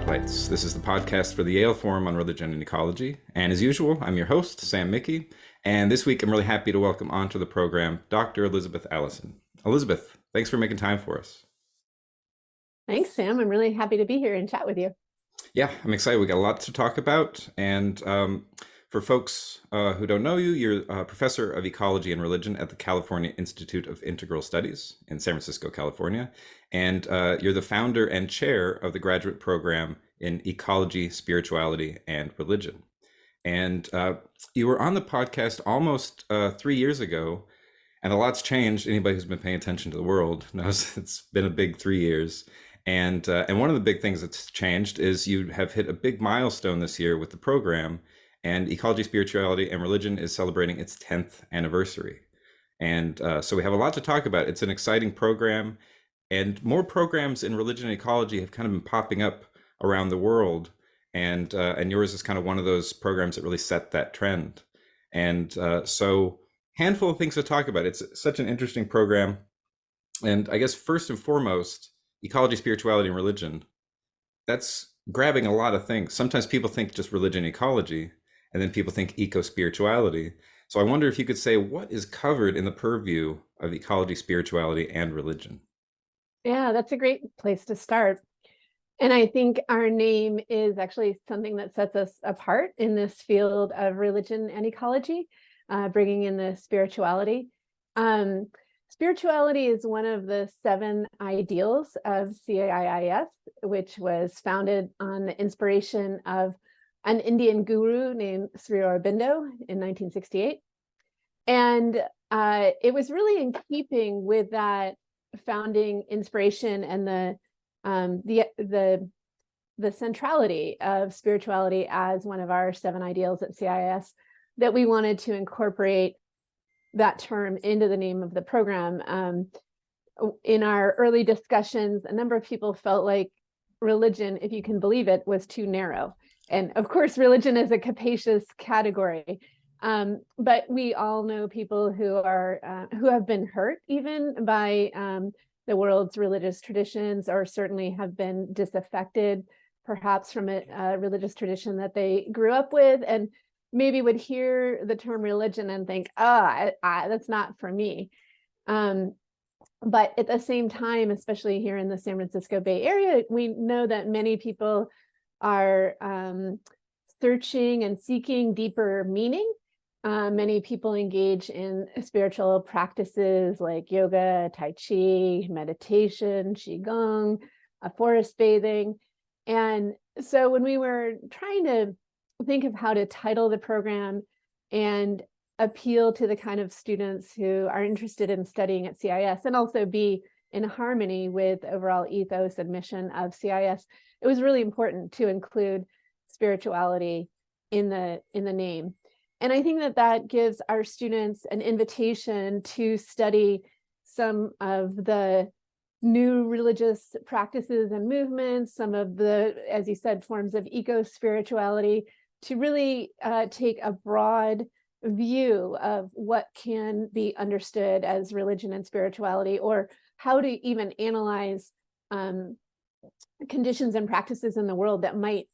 Spotlights. This is the podcast for the Yale Forum on Religion and Ecology. And as usual, I'm your host, Sam Mickey. And this week, I'm really happy to welcome onto the program Dr. Elizabeth Allison. Elizabeth, thanks for making time for us. Thanks, Sam. I'm really happy to be here and chat with you. Yeah, I'm excited. We got a lot to talk about. And for folks who don't know you, you're a professor of ecology and religion at the California Institute of Integral Studies in San Francisco, California. And you're the founder and chair of the graduate program in ecology, spirituality, and religion. And you were on the podcast almost 3 years ago, and a lot's changed. Anybody who's been paying attention to the world knows it's been a big 3 years. And one of the big things that's changed is you have hit a big milestone this year with the program, and Ecology, Spirituality, and Religion is celebrating its 10th anniversary. And so we have a lot to talk about. It's an exciting program, and more programs in religion and ecology have kind of been popping up around the world. And yours is kind of one of those programs that really set that trend. And so handful of things to talk about. It's such an interesting program. And I guess first and foremost, ecology, spirituality, and religion, that's grabbing a lot of things. Sometimes people think just religion and ecology, and then people think eco-spirituality. So I wonder if you could say what is covered in the purview of ecology, spirituality, and religion? Yeah, that's a great place to start. And I think our name is actually something that sets us apart in this field of religion and ecology, bringing in the spirituality. Spirituality is one of the 7 ideals of CAIIS, which was founded on the inspiration of an Indian guru named Sri Aurobindo in 1968. And it was really in keeping with that founding inspiration and the centrality of spirituality as one of our 7 ideals at CIS that we wanted to incorporate that term into the name of the program. In our early discussions, a number of people felt like religion, if you can believe it, was too narrow. And of course, religion is a capacious category. But we all know people who have been hurt even by the world's religious traditions, or certainly have been disaffected, perhaps from a religious tradition that they grew up with, and maybe would hear the term religion and think, that's not for me. But at the same time, especially here in the San Francisco Bay Area, we know that many people are searching and seeking deeper meaning. Many people engage in spiritual practices like yoga, tai chi, meditation, qigong, forest bathing. And so when we were trying to think of how to title the program and appeal to the kind of students who are interested in studying at CIS, and also be in harmony with overall ethos and mission of CIS, it was really important to include spirituality in the name. And I think that gives our students an invitation to study some of the new religious practices and movements, some of the, as you said, forms of eco-spirituality, to really take a broad view of what can be understood as religion and spirituality, or how to even analyze conditions and practices in the world that might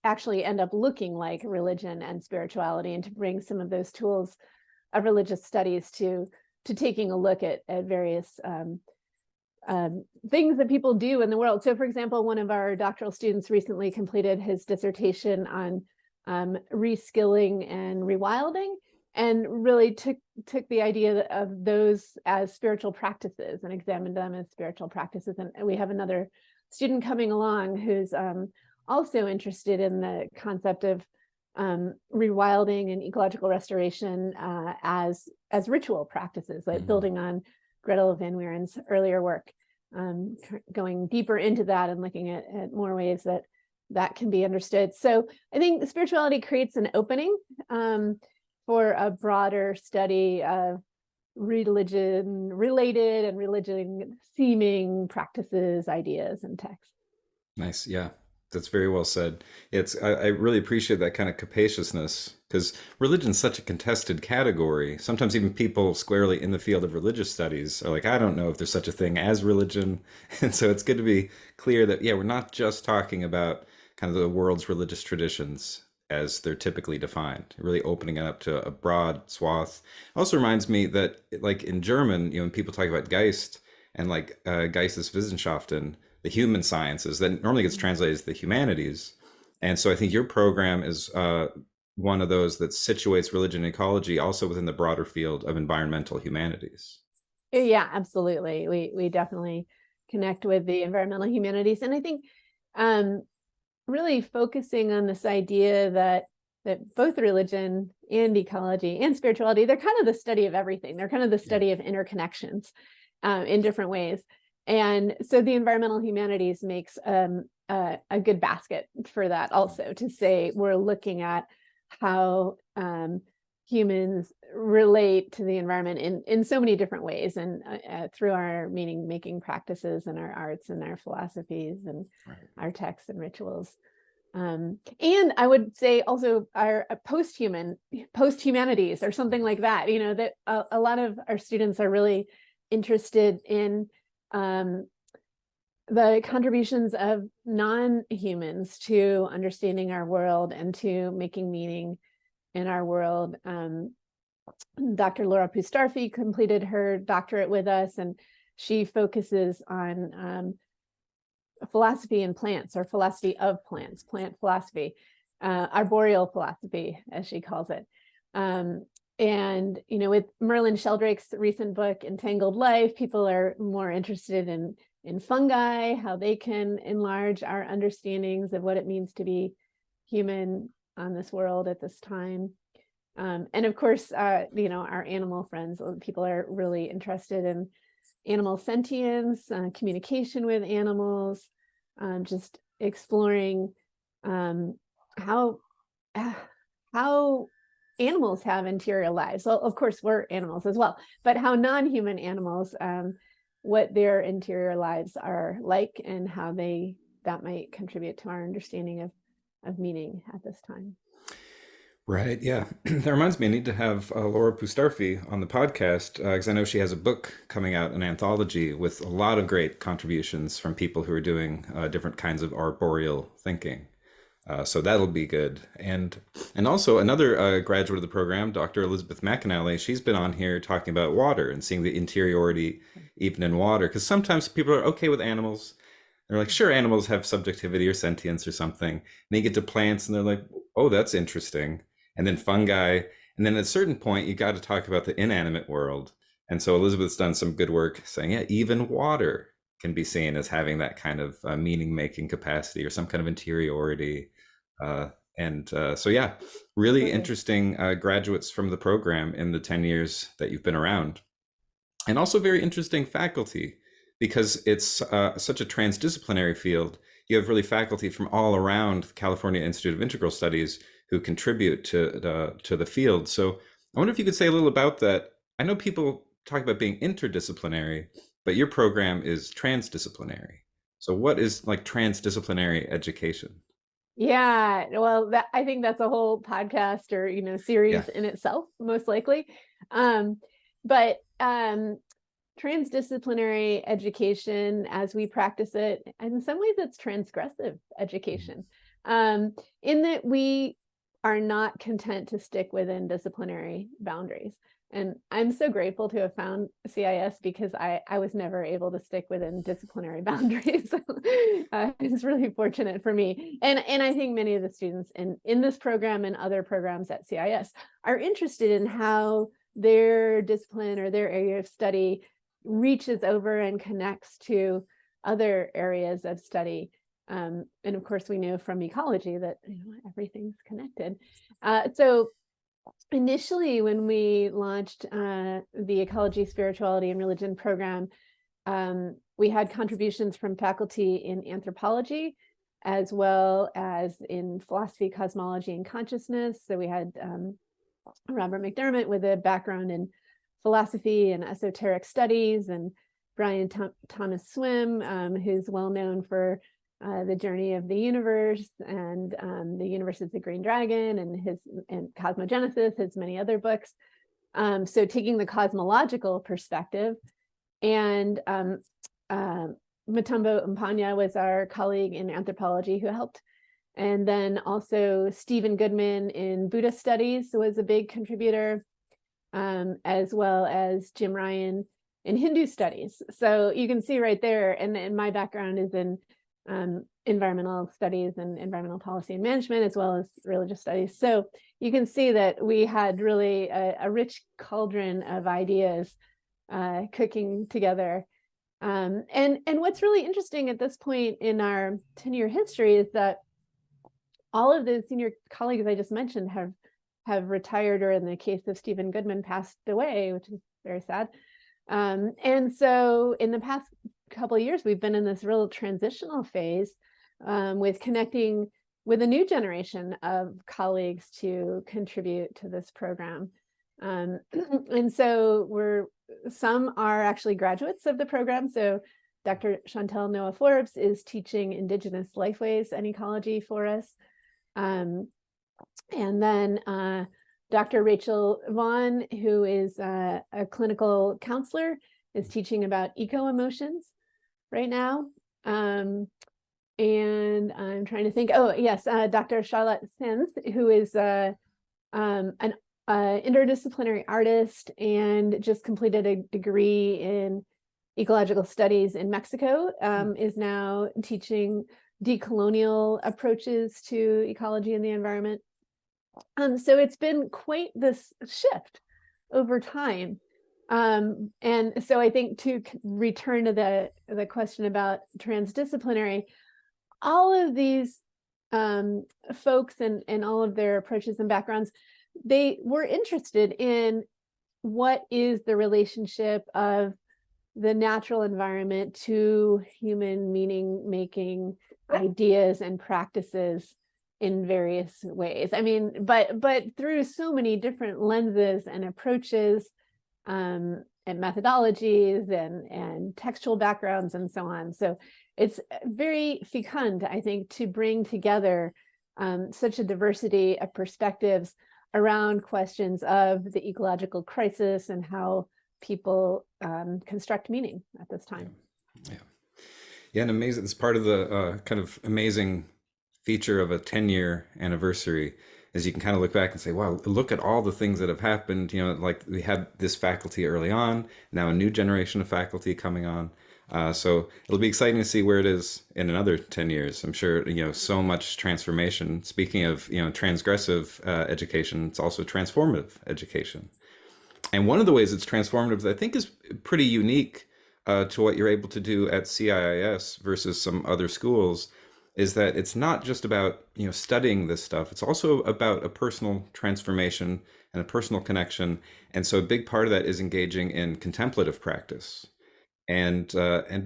actually end up looking like religion and spirituality, and to bring some of those tools of religious studies to taking a look at various things that people do in the world. So for example, one of our doctoral students recently completed his dissertation on reskilling and rewilding, and really took the idea of those as spiritual practices and examined them as spiritual practices. And we have another student coming along who's also interested in the concept of rewilding and ecological restoration as ritual practices, like building on Gretel Van Weeren's earlier work, going deeper into that and looking at more ways that can be understood. So I think spirituality creates an opening for a broader study of religion related and religion seeming practices, ideas, and texts. Nice. Yeah, that's very well said. I really appreciate that kind of capaciousness because religion's such a contested category. Sometimes even people squarely in the field of religious studies are like, I don't know if there's such a thing as religion. And so it's good to be clear that, yeah, we're not just talking about kind of the world's religious traditions as they're typically defined, really opening it up to a broad swath. Also reminds me that, like in German, when people talk about Geist and like Geisteswissenschaften, the human sciences, that normally gets translated as the humanities. And so I think your program is one of those that situates religion and ecology also within the broader field of environmental humanities. Yeah, absolutely. We definitely connect with the environmental humanities. And I think really focusing on this idea that both religion and ecology and spirituality, they're kind of the study of everything. They're kind of the study of interconnections in different ways. And so the environmental humanities makes a good basket for that also, to say we're looking at how humans relate to the environment in so many different ways, and through our meaning making practices and our arts and our philosophies and our texts and rituals. And I would say also our post-humanities or something like that, that a lot of our students are really interested in the contributions of non-humans to understanding our world and to making meaning in our world. Dr. Laura Pustarfi completed her doctorate with us, and she focuses on philosophy in plants, or philosophy of plants, plant philosophy, arboreal philosophy, as she calls it. And with Merlin Sheldrake's recent book, Entangled Life, people are more interested in fungi, how they can enlarge our understandings of what it means to be human on this world at this time. And of course, our animal friends, people are really interested in animal sentience, communication with animals, just exploring how animals have interior lives. Well, of course, we're animals as well, but how non-human animals, what their interior lives are like, and how that might contribute to our understanding of meaning at this time. Right. Yeah. That reminds me, I need to have Laura Pustarfi on the podcast because I know she has a book coming out, an anthology with a lot of great contributions from people who are doing different kinds of arboreal thinking. So that'll be good. And also another graduate of the program, Dr. Elizabeth McAnally, she's been on here talking about water and seeing the interiority even in water. Because sometimes people are okay with animals. They're like, sure, animals have subjectivity or sentience or something. And they get to plants and they're like, oh, that's interesting. And then fungi. And then at a certain point, you got to talk about the inanimate world. And so Elizabeth's done some good work saying, yeah, even water can be seen as having that kind of meaning making capacity or some kind of interiority. So, yeah, really interesting graduates from the program in the 10 years that you've been around. And also very interesting faculty because it's such a transdisciplinary field. You have really faculty from all around the California Institute of Integral Studies who contribute to the field. So I wonder if you could say a little about that. I know people talk about being interdisciplinary, but your program is transdisciplinary. So what is like transdisciplinary education? Yeah, well, I think that's a whole podcast or Yeah. series in itself, most likely. But transdisciplinary education, as we practice it, in some ways, it's transgressive education, in that we are not content to stick within disciplinary boundaries. And I'm so grateful to have found CIS because I was never able to stick within disciplinary boundaries. It's really fortunate for me. And I think many of the students in this program and other programs at CIS are interested in how their discipline or their area of study reaches over and connects to other areas of study. And of course, we know from ecology that everything's connected. So initially, when we launched the Ecology, Spirituality, and Religion program, we had contributions from faculty in anthropology, as well as in philosophy, cosmology, and consciousness. So we had Robert McDermott with a background in philosophy and esoteric studies, and Brian Thomas Swim, who's well known for the journey of the universe, and the universe is the green dragon, and cosmogenesis, his many other books. So taking the cosmological perspective, and Matumbo Mpanya was our colleague in anthropology who helped. And then also Stephen Goodman in Buddhist studies was a big contributor, as well as Jim Ryan in Hindu studies. So you can see right there, and my background is in environmental studies and environmental policy and management, as well as religious studies. So you can see that we had really a rich cauldron of ideas cooking together. And what's really interesting at this point in our 10-year history is that all of the senior colleagues I just mentioned have retired, or in the case of Stephen Goodman, passed away, which is very sad. And so in the past couple of years, we've been in this real transitional phase with connecting with a new generation of colleagues to contribute to this program. And so some are actually graduates of the program. So Dr. Chantel Noah Forbes is teaching Indigenous Lifeways and Ecology for us. And then Dr. Rachel Vaughn, who is a clinical counselor, is teaching about eco-emotions right now. And I'm trying to think, oh yes, Dr. Charlotte Sims, who is an interdisciplinary artist and just completed a degree in ecological studies in Mexico, is now teaching decolonial approaches to ecology and the environment. So it's been quite this shift over time. And so I think, to return to the question about transdisciplinary, all of these folks and all of their approaches and backgrounds, they were interested in what is the relationship of the natural environment to human meaning-making ideas and practices in various ways. I mean, but through so many different lenses and approaches, and methodologies and textual backgrounds and so on. So it's very fecund, I think, to bring together such a diversity of perspectives around questions of the ecological crisis and how people construct meaning at this time. Yeah, and amazing. It's part of the kind of amazing feature of a 10-year anniversary is you can kind of look back and say, wow, look at all the things that have happened. You know, like we had this faculty early on, now a new generation of faculty coming on. So it'll be exciting to see where it is in another 10 years. I'm sure, you know, so much transformation. Speaking of, you know, transgressive education, it's also transformative education. And one of the ways it's transformative that I think is pretty unique to what you're able to do at CIIS versus some other schools is that it's not just about, you know, studying this stuff. It's also about a personal transformation and a personal connection. And so a big part of that is engaging in contemplative practice. And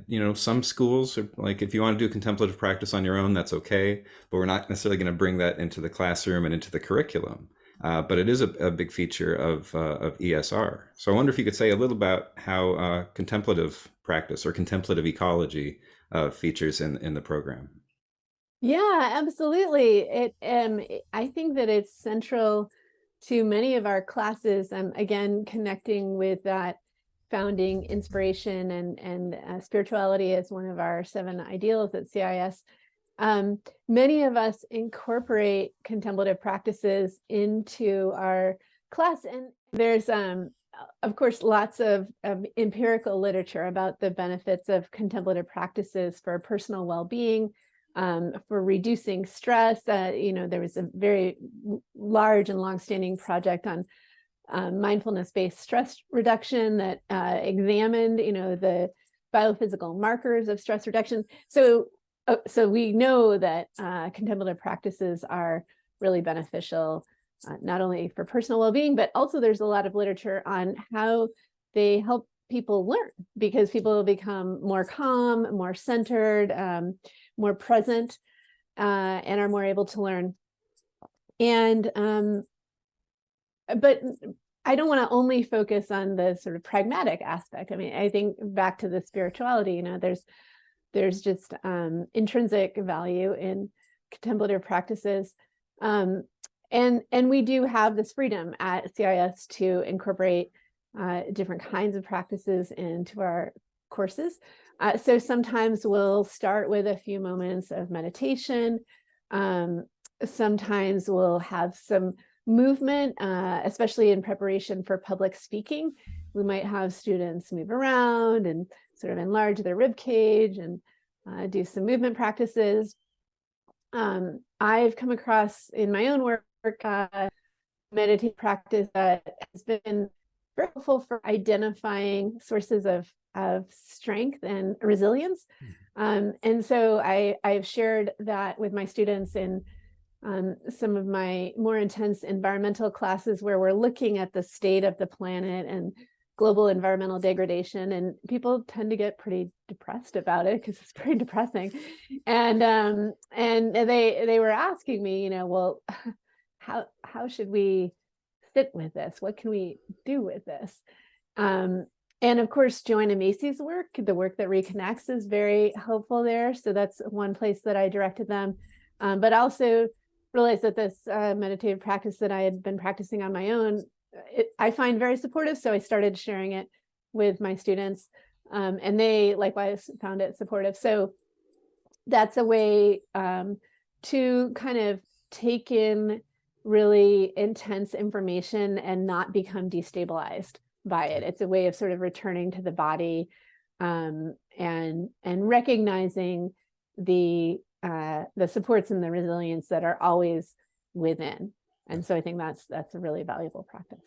you know, some schools are like, if you want to do contemplative practice on your own, that's okay, but we're not necessarily going to bring that into the classroom and into the curriculum. But it is a big feature of ESR. So I wonder if you could say a little about how contemplative practice or contemplative ecology features in the program. Yeah, absolutely. I think that it's central to many of our classes. Again, connecting with that founding inspiration and spirituality as one of our 7 ideals at CIS. Many of us incorporate contemplative practices into our class, and there's of course lots of empirical literature about the benefits of contemplative practices for personal well-being, for reducing stress. You know, there was a very large and long-standing project on mindfulness-based stress reduction that examined, you know, the biophysical markers of stress reduction. So we know that contemplative practices are really beneficial, not only for personal well-being, but also there's a lot of literature on how they help people learn, because people become more calm, more centered, more present, and are more able to learn. And but I don't want to only focus on the sort of pragmatic aspect. I mean, I think back to the spirituality, you know, there's there's just intrinsic value in contemplative practices. And we do have this freedom at CIS to incorporate different kinds of practices into our courses. So sometimes we'll start with a few moments of meditation. Sometimes we'll have some movement, especially in preparation for public speaking. We might have students move around and sort of enlarge their rib cage and do some movement practices. I've come across in my own work meditative practice that has been very helpful for identifying sources of strength and resilience. And so I've shared that with my students in some of my more intense environmental classes where we're looking at the state of the planet and global environmental degradation, and people tend to get pretty depressed about it because it's pretty depressing. And they were asking me, well, how should we sit with this? What can we do with this? And of course, Joanna Macy's work, the work that reconnects, is very helpful there. So that's one place that I directed them. But also realized that this meditative practice that I had been practicing on my own, I find very supportive. So I started sharing it with my students, and they likewise found it supportive. So that's a way to kind of take in really intense information and not become destabilized by it. It's a way of sort of returning to the body, and recognizing the supports and the resilience that are always within. And so I think that's a really valuable practice.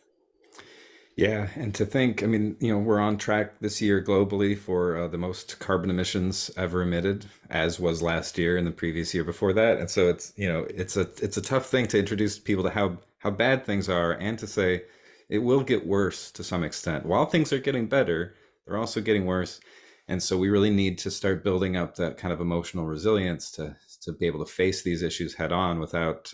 Yeah, and to think, I mean, we're on track this year globally for the most carbon emissions ever emitted, as was last year and the previous year before that. And so it's a tough thing to introduce people to how bad things are, and to say it will get worse to some extent. While things are getting better, they're also getting worse. And so we really need to start building up that kind of emotional resilience to be able to face these issues head on without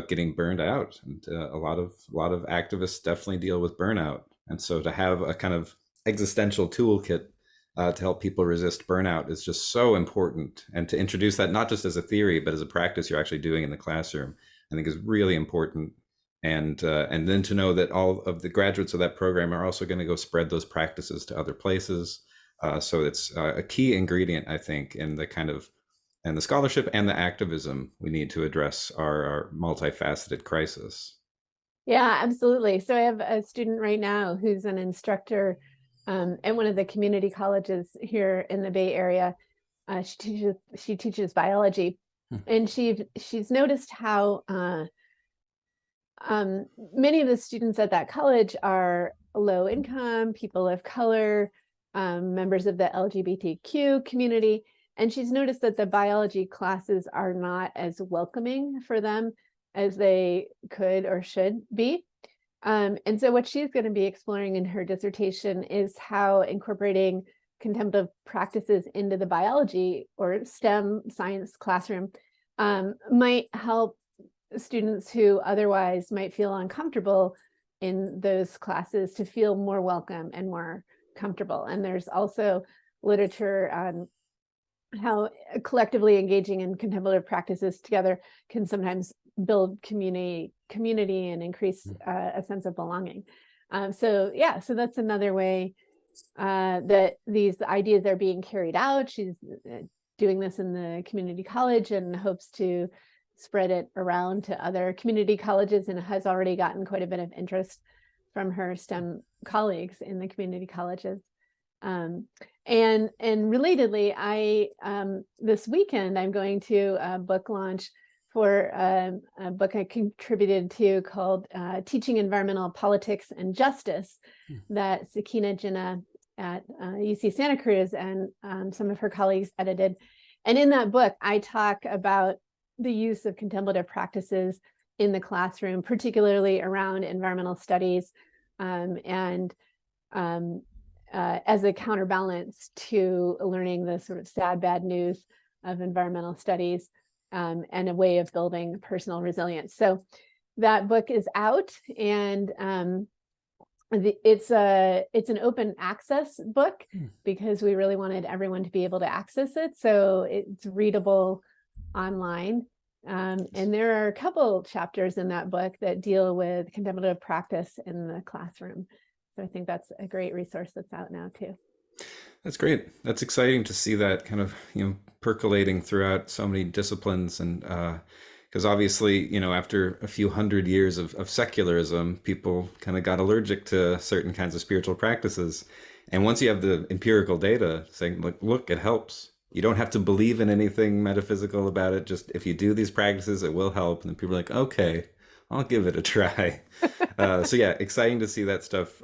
getting burned out. And a lot of activists definitely deal with burnout. And so to have a kind of existential toolkit to help people resist burnout is just so important. And to introduce that not just as a theory, but as a practice you're actually doing in the classroom, I think is really important. And then to know that all of the graduates of that program are also going to go spread those practices to other places. So it's a key ingredient, I think, in the kind of and the scholarship and the activism we need to address our multifaceted crisis. Yeah, absolutely. So I have a student right now who's an instructor at one of the community colleges here in the Bay Area. She teaches biology, and she's noticed how many of the students at that college are low income, people of color, members of the LGBTQ community. And she's noticed that the biology classes are not as welcoming for them as they could or should be. And so what she's going to be exploring in her dissertation is how incorporating contemplative practices into the biology or STEM science classroom might help students who otherwise might feel uncomfortable in those classes to feel more welcome and more comfortable. And there's also literature on how collectively engaging in contemplative practices together can sometimes build community and increase a sense of belonging. So that's another way that these ideas are being carried out. She's doing this in the community college and hopes to spread it around to other community colleges, and has already gotten quite a bit of interest from her STEM colleagues in the community colleges. And relatedly, I this weekend I'm going to a book launch for a book I contributed to called Teaching Environmental Politics and Justice, that Sakina Jinnah at UC Santa Cruz and some of her colleagues edited. And in that book, I talk about the use of contemplative practices in the classroom, particularly around environmental studies, and as a counterbalance to learning the sort of sad, bad news of environmental studies, and a way of building personal resilience. So that book is out, and It's an open access book Hmm. because we really wanted everyone to be able to access it. So it's readable online. And there are a couple chapters in that book that deal with contemplative practice in the classroom. So I think that's a great resource that's out now too. That's great. That's exciting to see that kind of, percolating throughout so many disciplines. And because obviously, after a few hundred years of secularism, people kind of got allergic to certain kinds of spiritual practices. And once you have the empirical data saying, look, it helps. You don't have to believe in anything metaphysical about it. Just if you do these practices, it will help. And then people are like, okay, I'll give it a try. So yeah, exciting to see that stuff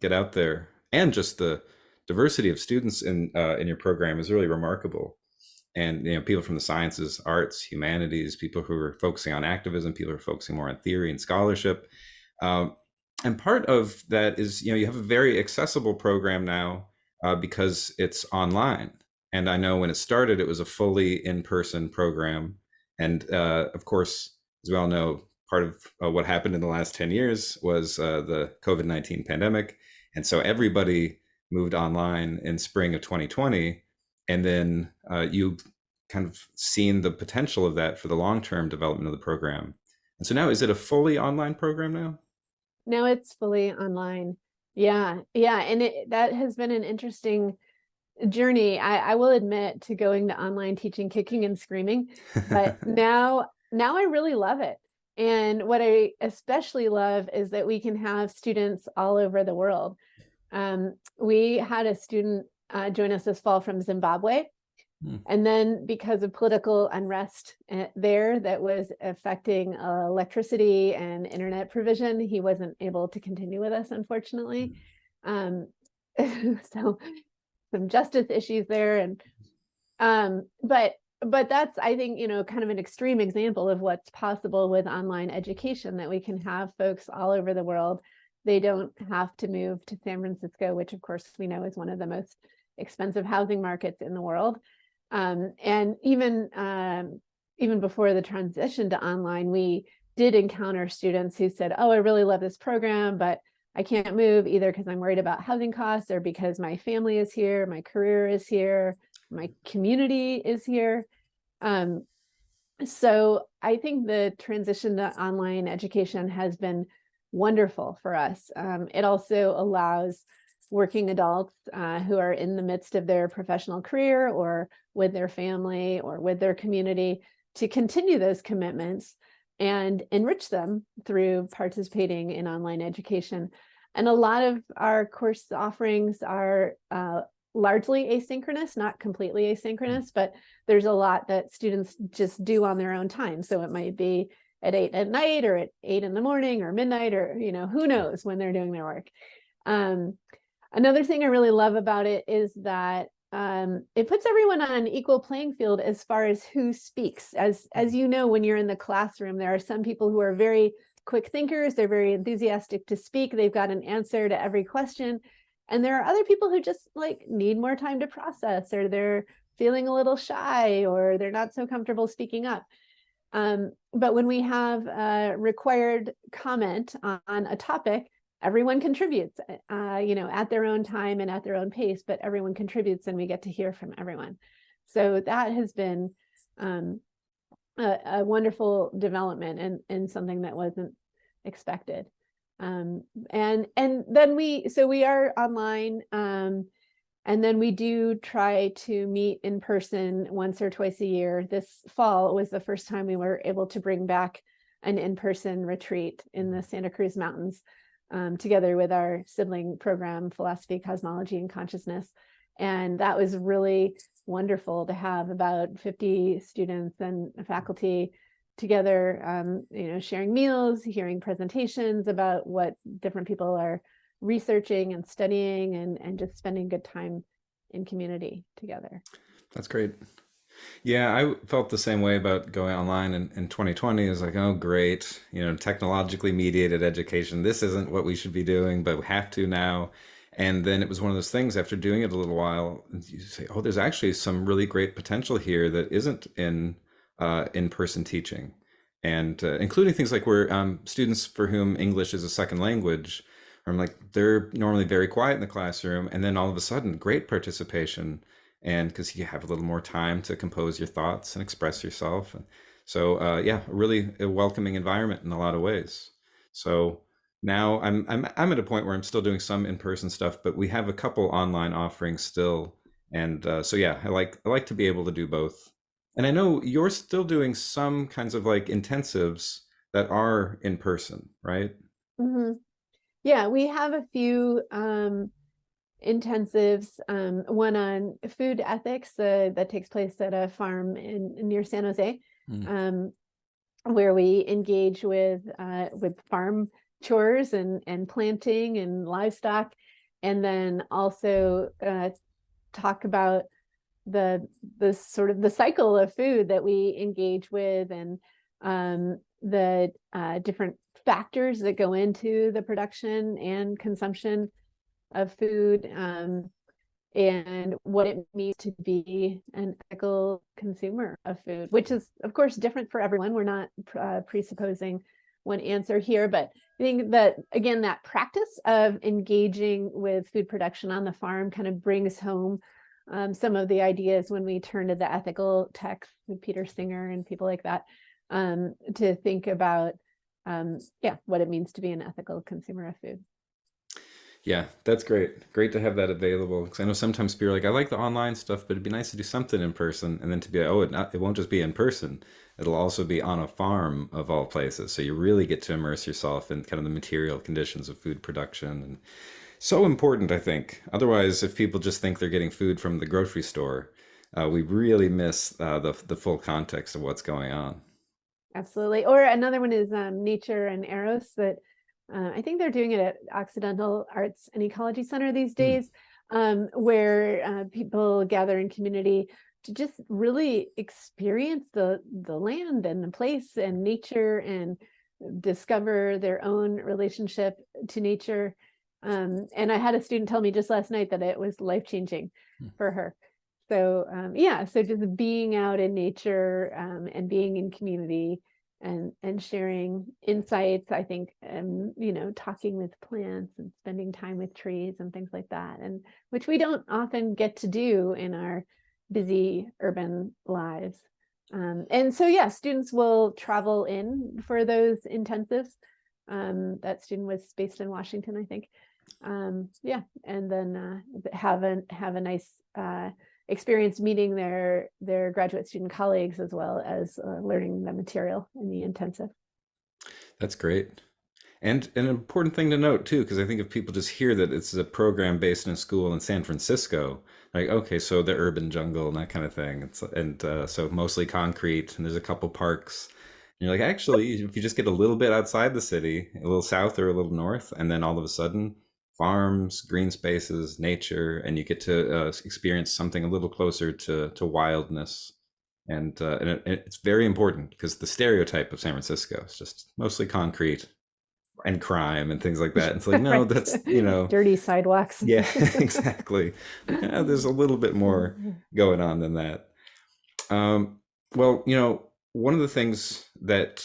get out there, and just the diversity of students in your program is really remarkable. And people from the sciences, arts, humanities, people who are focusing on activism, people who are focusing more on theory and scholarship. Um, and part of that is you have a very accessible program now because it's online. And I know when it started, it was a fully in-person program. And of course, as we all know, part of what happened in the last 10 years was the COVID-19 pandemic. And so everybody moved online in spring of 2020. And then you've kind of seen the potential of that for the long-term development of the program. And so now, is it a fully online program now? Now it's fully online. Yeah, yeah. And that has been an interesting journey. I will admit to going to online teaching kicking and screaming, but now I really love it. And what I especially love is that we can have students all over the world. We had a student join us this fall from Zimbabwe. Hmm. And then because of political unrest there that was affecting electricity and internet provision, he wasn't able to continue with us, unfortunately. Um, so some justice issues there. And but that's, I think, kind of an extreme example of what's possible with online education, that we can have folks all over the world. They don't have to move to San Francisco, which of course we know is one of the most expensive housing markets in the world. And even before the transition to online, we did encounter students who said, oh, I really love this program, but I can't move either because I'm worried about housing costs, or because my family is here, my career is here, my community is here. So I think the transition to online education has been wonderful for us. It also allows working adults who are in the midst of their professional career, or with their family, or with their community, to continue those commitments and enrich them through participating in online education. And a lot of our course offerings are largely asynchronous, not completely asynchronous, but there's a lot that students just do on their own time. So it might be at 8 at night, or at 8 in the morning, or midnight, or who knows when they're doing their work. Another thing I really love about it is that it puts everyone on an equal playing field as far as who speaks. As you know, when you're in the classroom, there are some people who are very quick thinkers. They're very enthusiastic to speak. They've got an answer to every question. And there are other people who just need more time to process, or they're feeling a little shy, or they're not so comfortable speaking up. But when we have a required comment on a topic, everyone contributes, at their own time and at their own pace, but everyone contributes, and we get to hear from everyone. So that has been a wonderful development, and something that wasn't expected. And then we are online, and then we do try to meet in person once or twice a year. This fall was the first time we were able to bring back an in-person retreat in the Santa Cruz Mountains, together with our sibling program, Philosophy, Cosmology, and Consciousness. And that was really wonderful to have about 50 students and faculty together, sharing meals, hearing presentations about what different people are researching and studying, and just spending good time in community together. That's great. Yeah, I felt the same way about going online in 2020. Is like, oh, great, technologically mediated education. This isn't what we should be doing, but we have to now. And then it was one of those things, after doing it a little while, you say, oh, there's actually some really great potential here that isn't in-person teaching. And including things like where students for whom English is a second language I'm like, they're normally very quiet in the classroom, and then all of a sudden, great participation, and because you have a little more time to compose your thoughts and express yourself. And so, yeah, really a welcoming environment in a lot of ways. So now I'm at a point where I'm still doing some in-person stuff, but we have a couple online offerings still, and so yeah, I like to be able to do both. And I know you're still doing some kinds of like intensives that are in person, right? Hmm. Yeah, we have a few intensives, one on food ethics that takes place at a farm near San Jose, Mm. um, where we engage with farm chores and planting and livestock, and then also talk about the sort of the cycle of food that we engage with, and the different factors that go into the production and consumption of food, and what it means to be an ethical consumer of food, which is, of course, different for everyone. We're not presupposing one answer here, but I think that, again, that practice of engaging with food production on the farm kind of brings home some of the ideas when we turn to the ethical texts with Peter Singer and people like that, to think about, yeah, what it means to be an ethical consumer of food. Yeah, that's great. Great to have that available. Because I know sometimes people are like, I like the online stuff, but it'd be nice to do something in person. And then to be like, oh, it won't just be in person. It'll also be on a farm of all places. So you really get to immerse yourself in kind of the material conditions of food production. And so important, I think. Otherwise, if people just think they're getting food from the grocery store, we really miss the full context of what's going on. Absolutely. Or another one is Nature and Eros, that I think they're doing it at Occidental Arts and Ecology Center these Hmm. days, where people gather in community to just really experience the land and the place and nature, and discover their own relationship to nature. And I had a student tell me just last night that it was life-changing for her. So yeah, so just being out in nature, and being in community, and sharing insights, I think, you know, talking with plants and spending time with trees and things like that, and which we don't often get to do in our busy urban lives. And so yeah, students will travel in for those intensives. That student was based in Washington, I think. Yeah, and then have a nice experience meeting their graduate student colleagues, as well as learning the material in the intensive. That's great. And an important thing to note too, because I think if people just hear that it's a program based in a school in San Francisco, like, okay, so the urban jungle and that kind of thing. So mostly concrete, and there's a couple parks. And you're like, actually, if you just get a little bit outside the city, a little south or a little north, and then all of a sudden, farms, green spaces, nature, and you get to experience something a little closer to wildness. It's very important because the stereotype of San Francisco is just mostly concrete and crime and things like that. It's like, no, Right. that's, Dirty sidewalks. yeah, exactly. Yeah, there's a little bit more going on than that. Um, well, one of the things that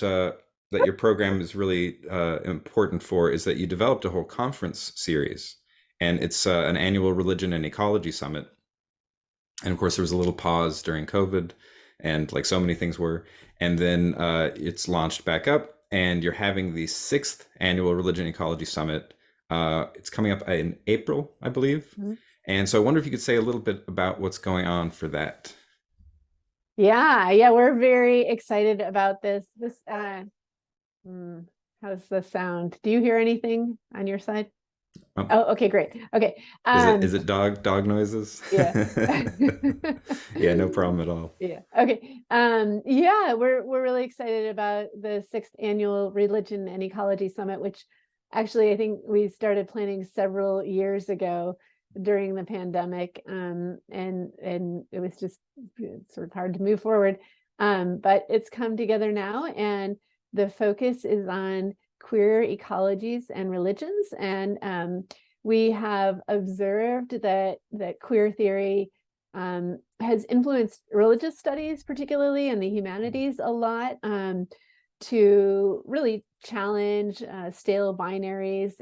your program is really important for is that you developed a whole conference series, and it's an annual religion and ecology summit. And of course, there was a little pause during COVID, and like so many things were. And then it's launched back up, and you're having the sixth annual Religion Ecology Summit. It's coming up in April, I believe. Mhm. And so I wonder if you could say a little bit about what's going on for that. Yeah, we're very excited about this. Hmm, how's the sound? Do you hear anything on your side? Um, Oh, okay, great. Okay. is it dog noises? Yeah. Yeah, no problem at all. Yeah. Okay. Yeah, we're really excited about the sixth annual Religion and Ecology Summit, which actually I think we started planning several years ago during the pandemic. And it was just sort of hard to move forward. But it's come together now, and the focus is on queer ecologies and religions. And we have observed that queer theory has influenced religious studies, particularly in the humanities, a lot, to really challenge stale binaries,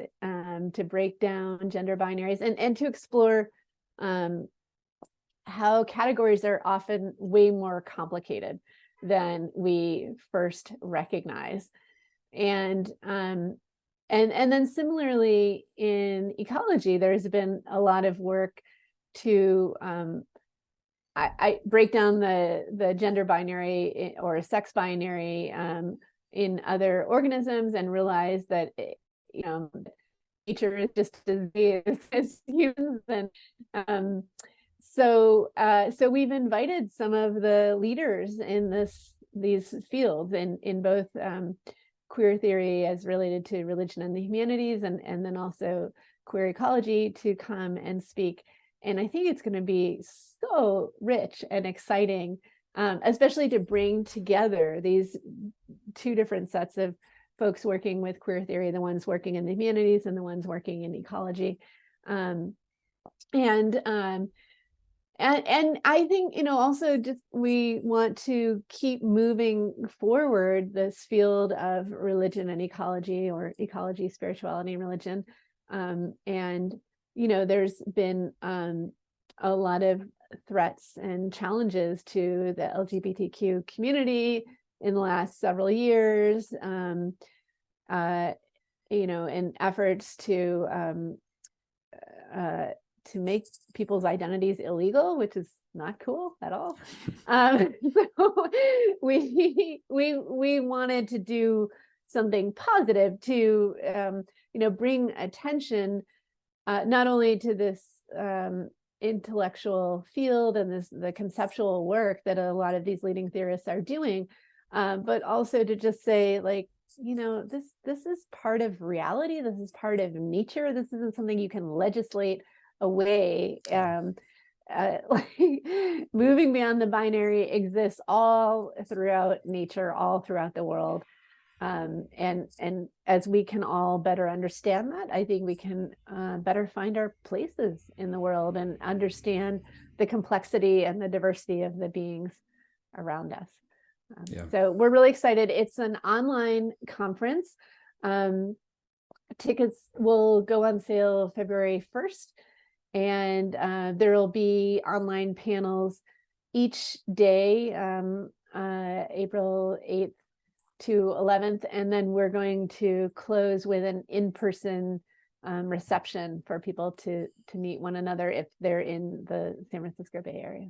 to break down gender binaries and to explore how categories are often way more complicated than we first recognize. And then similarly in ecology, there's been a lot of work to I break down the gender binary or sex binary in other organisms and realize that nature is just as big as humans. And so we've invited some of the leaders in these fields in both queer theory as related to religion and the humanities, and then also queer ecology to come and speak. And I think it's going to be so rich and exciting, especially to bring together these two different sets of folks working with queer theory, the ones working in the humanities and the ones working in ecology. And I think, also just we want to keep moving forward this field of religion and ecology, or ecology, spirituality, and religion. And there's been a lot of threats and challenges to the LGBTQ community in the last several years, in efforts to make people's identities illegal, which is not cool at all. So we wanted to do something positive to bring attention not only to this intellectual field and the conceptual work that a lot of these leading theorists are doing, but also to just say, like, this is part of reality. This is part of nature. This isn't something you can legislate away. Like, moving beyond the binary exists all throughout nature, all throughout the world. And as we can all better understand that, I think we can better find our places in the world and understand the complexity and the diversity of the beings around us. So we're really excited. It's an online conference. Tickets will go on sale February 1st, and there will be online panels each day, April 8th to 11th, and then we're going to close with an in-person reception for people to meet one another if they're in the San Francisco Bay Area.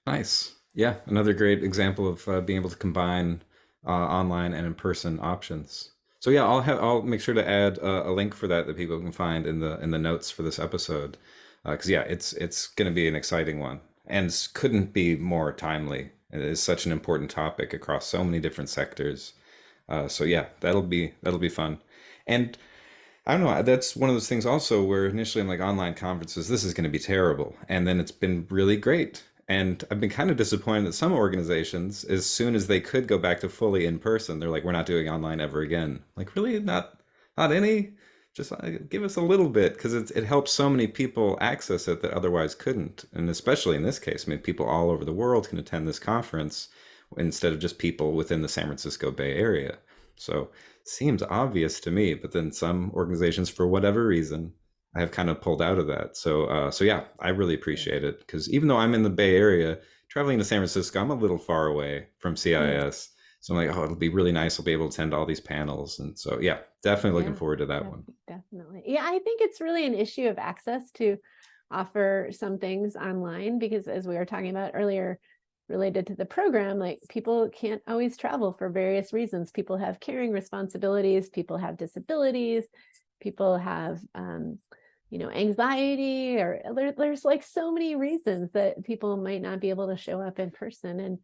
Nice. Yeah, another great example of being able to combine online and in-person options. So yeah, I'll make sure to add a link for that people can find in the notes for this episode, because yeah, it's going to be an exciting one and couldn't be more timely. It is such an important topic across so many different sectors. So yeah, that'll be fun. And I don't know, that's one of those things also where initially I'm like, online conferences, this is going to be terrible. And then it's been really great. And I've been kind of disappointed that some organizations, as soon as they could go back to fully in person, they're like, we're not doing online ever again. Like, really? Not any? Just give us a little bit, because it helps so many people access it that otherwise couldn't. And especially in this case, I mean, people all over the world can attend this conference instead of just people within the San Francisco Bay Area. So it seems obvious to me, but then some organizations, for whatever reason, I have kind of pulled out of that. So yeah, I really appreciate it, because even though I'm in the Bay Area, traveling to San Francisco, I'm a little far away from CIS. So I'm like, oh, it'll be really nice. I'll be able to attend all these panels. And so, yeah, definitely looking forward to that one. Definitely. Yeah, I think it's really an issue of access to offer some things online, because as we were talking about earlier, related to the program, like, people can't always travel for various reasons. People have caring responsibilities, people have disabilities, people have anxiety, or there's like so many reasons that people might not be able to show up in person. And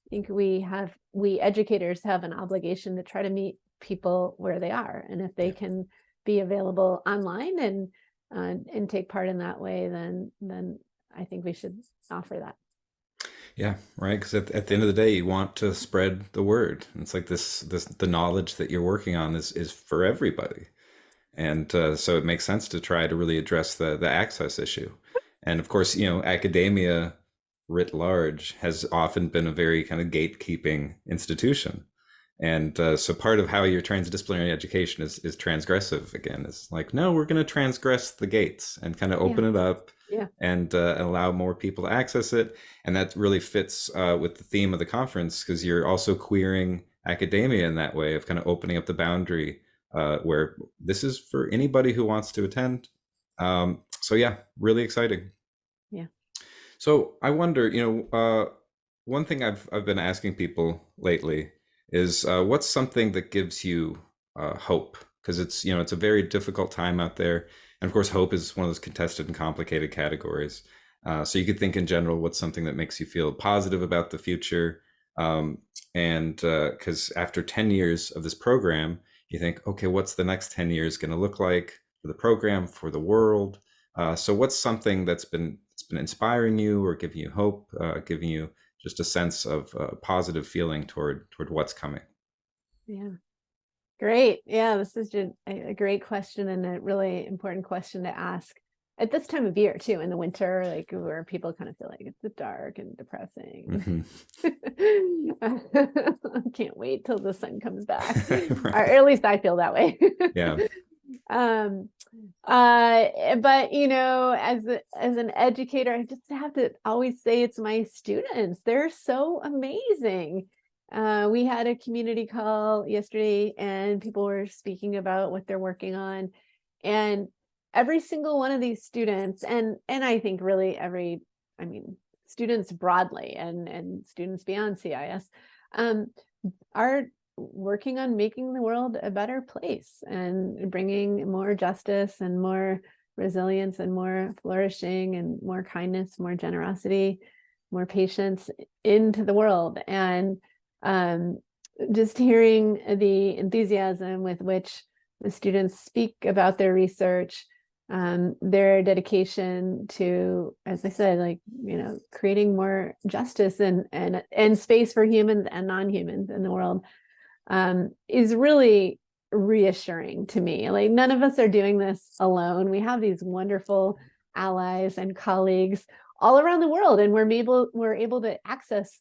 I think we educators have an obligation to try to meet people where they are, and if they can be available online and take part in that way, then I think we should offer that. Yeah, right. Because at the end of the day, you want to spread the word. It's like the knowledge that you're working on is for everybody. And so it makes sense to try to really address the access issue. And of course, academia writ large has often been a very kind of gatekeeping institution. And so part of how your transdisciplinary education is transgressive again. Is like, no, we're going to transgress the gates and kind of Yeah. open it up Yeah. and allow more people to access it. And that really fits with the theme of the conference, because you're also queering academia in that way of kind of opening up the boundary where this is for anybody who wants to attend. So yeah, really exciting. Yeah. So I wonder, one thing I've been asking people lately is what's something that gives you hope? Because it's a very difficult time out there, and of course, hope is one of those contested and complicated categories. So you could think in general, what's something that makes you feel positive about the future? Um, and because after 10 years of this program, you think, okay, what's the next 10 years going to look like for the program, for the world? So what's something that's been inspiring you or giving you hope, giving you just a sense of positive feeling toward what's coming? Yeah. Great. Yeah, this is just a great question and a really important question to ask at this time of year too, in the winter, like where people kind of feel like it's dark and depressing. Hmm. I can't wait till the sun comes back, or Right. at least I feel that way. Yeah. um, but as an educator, I just have to always say it's my students. They're so amazing. We had a community call yesterday and people were speaking about what they're working on. And every single one of these students, and I think really I mean, students broadly and students beyond CIS, um, are working on making the world a better place and bringing more justice and more resilience and more flourishing and more kindness, more generosity, more patience into the world. And um, just hearing the enthusiasm with which the students speak about their research, their dedication to, as I said, like, creating more justice and space for humans and non-humans in the world, is really reassuring to me. Like, none of us are doing this alone. We have these wonderful allies and colleagues all around the world, and we're able to access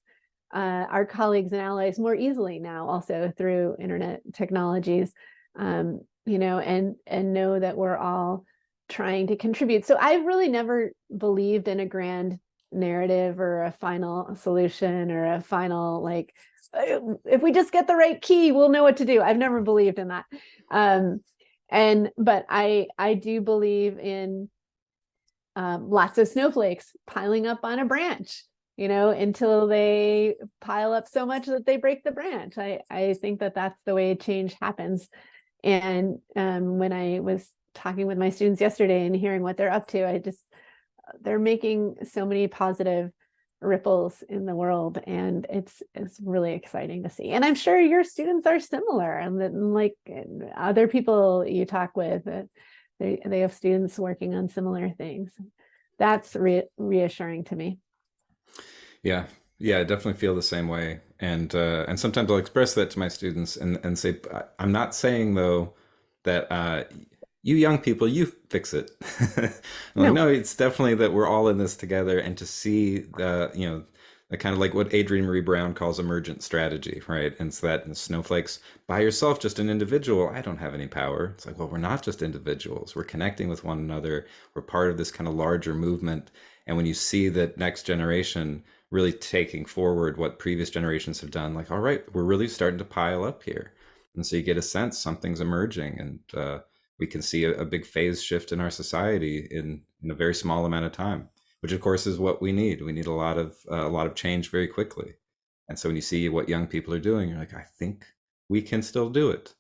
our colleagues and allies more easily now, also through internet technologies, and know that we're all trying to contribute. So I've really never believed in a grand narrative or a final solution or a final, like, if we just get the right key, we'll know what to do. I've never believed in that. But I do believe in lots of snowflakes piling up on a branch, until they pile up so much that they break the branch. I think that that's the way change happens. And when I was talking with my students yesterday and hearing what they're up to, they're making so many positive ripples in the world, and it's really exciting to see. And I'm sure your students are similar, and then, like, other people you talk with, they have students working on similar things. That's reassuring to me. Yeah. Yeah, I definitely feel the same way. And sometimes I'll express that to my students and say, I'm not saying though that you young people, you fix it. I'm like, No. no, it's definitely that we're all in this together, and to see the kind of like what Adrienne Marie Brown calls emergent strategy, right? And it's that in snowflakes by yourself, just an individual, I don't have any power. It's like, well, we're not just individuals. We're connecting with one another. We're part of this kind of larger movement. And when you see that next generation really taking forward what previous generations have done, like, all right, we're really starting to pile up here. And so you get a sense something's emerging, and we can see a big phase shift in our society in a very small amount of time, which of course is what we need. We need a lot of change very quickly. And so when you see what young people are doing, you're like, I think we can still do it.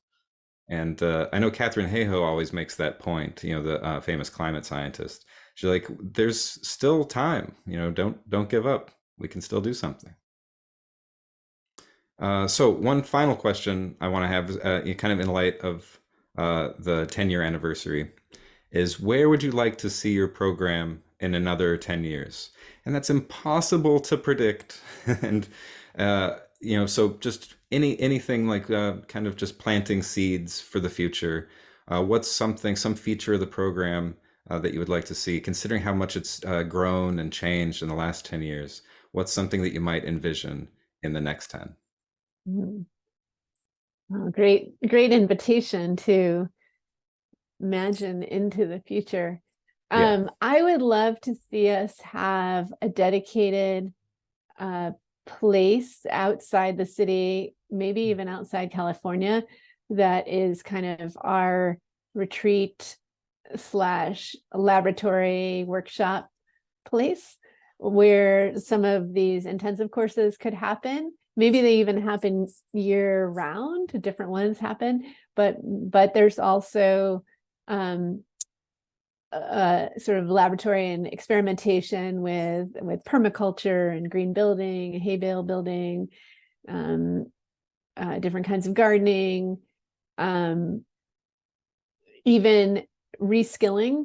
And I know Catherine Hayhoe always makes that point. The famous climate scientist. She's like, "There's still time. Don't give up. We can still do something." So one final question I want to have, kind of in light of the 10-year anniversary, is where would you like to see your program in another 10 years? And that's impossible to predict. And so just anything like kind of just planting seeds for the future. What's some feature of the program that you would like to see, considering how much it's grown and changed in the last 10 years? What's something that you might envision in the next 10? Mhm. Oh, great invitation to imagine into the future. Yeah. I would love to see us have a dedicated place outside the city, maybe even outside California, that is kind of our retreat slash laboratory workshop place where some of these intensive courses could happen. Maybe they even happen year round, different ones happen, but there's also sort of laboratory and experimentation with permaculture and green building, hay bale building, different kinds of gardening, even reskilling.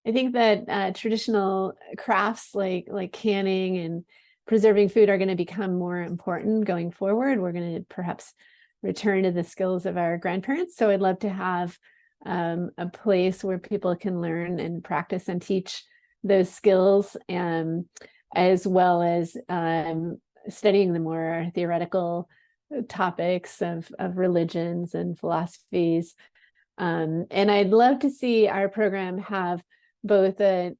I think that traditional crafts like canning and preserving food are going to become more important going forward. We're going to perhaps return to the skills of our grandparents. So I'd love to have a place where people can learn and practice and teach those skills, as well as studying the more theoretical topics of religions and philosophies. And I'd love to see our program have both a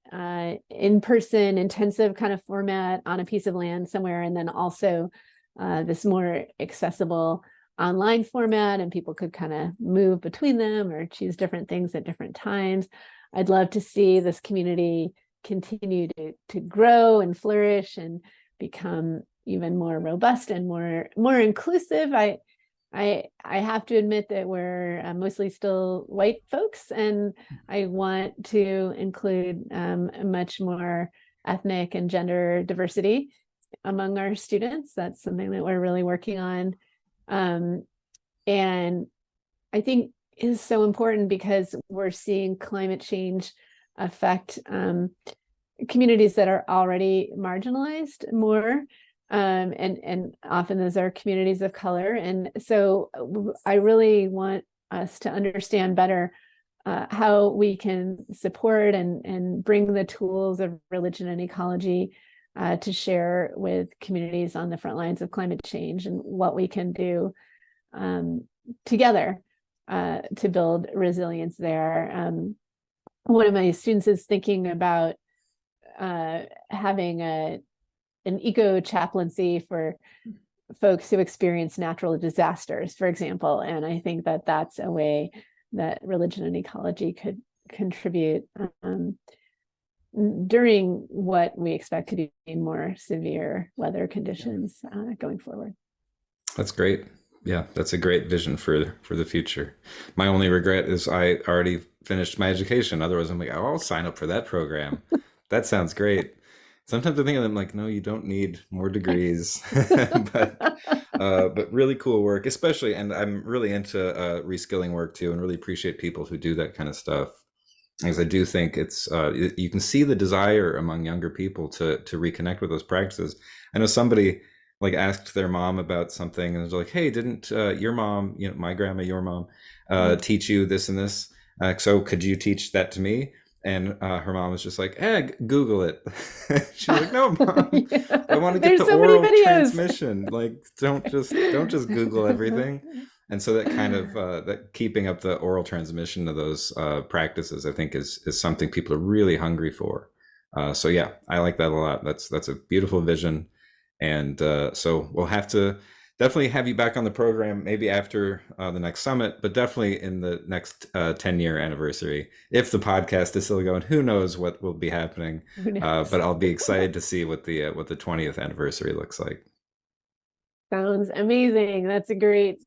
in-person intensive kind of format on a piece of land somewhere, and then also this more accessible online format, and people could kind of move between them or choose different things at different times. I'd love to see this community continue to grow and flourish and become even more robust and more inclusive. I have to admit that we're mostly still white folks, and I want to include much more ethnic and gender diversity among our students. That's something that we're really working on. And I think is so important because we're seeing climate change affect communities that are already marginalized more. And often those are communities of color. And so I really want us to understand better how we can support and bring the tools of religion and ecology to share with communities on the front lines of climate change, and what we can do together to build resilience there. One of my students is thinking about having an eco chaplaincy for folks who experience natural disasters, for example. And I think that that's a way that religion and ecology could contribute during what we expect to be more severe weather conditions going forward. That's great. Yeah, that's a great vision for the future. My only regret is I already finished my education. Otherwise, I'm like, oh, I'll sign up for that program. That sounds great. Sometimes I think of them like, no, you don't need more degrees, but really cool work, especially. And I'm really into reskilling work too, and really appreciate people who do that kind of stuff. Because I do think it's you can see the desire among younger people to reconnect with those practices. I know somebody like asked their mom about something and was like, "Hey, didn't your mom, my grandma, your mom, teach you this and this? So could you teach that to me?" And her mom was just like, Google it." She was like, "No, mom, Yeah. I want to get There's the so many oral videos. transmission. Like, don't just Google everything." And so that kind of that keeping up the oral transmission of those practices, I think, is something people are really hungry for. So yeah, I like that a lot. That's a beautiful vision, and so we'll have to definitely have you back on the program, maybe after the next summit, but definitely in the next 10-year anniversary, if the podcast is still going. Who knows what will be happening? Who knows? But I'll be excited to see what the 20th anniversary looks like. Sounds amazing. It's a great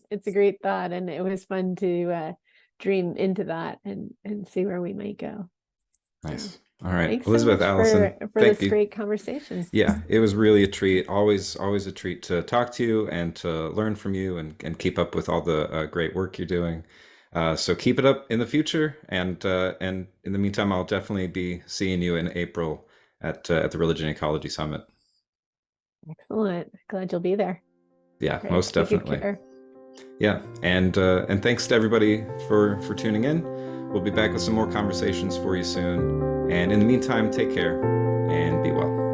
thought. And it was fun to dream into that and see where we might go. So Nice. All right, thanks so Elizabeth, much Allison, for thank this you. great conversation. Yeah, it was really a treat. Always a treat to talk to you and to learn from you and keep up with all the great work you're doing. So keep it up in the future, and in the meantime, I'll definitely be seeing you in April at the Religion Ecology Summit. Excellent. Glad you'll be there. Yeah, All right. most Take good definitely. care. Yeah, and thanks to everybody for tuning in. We'll be back with some more conversations for you soon. And in the meantime, take care and be well.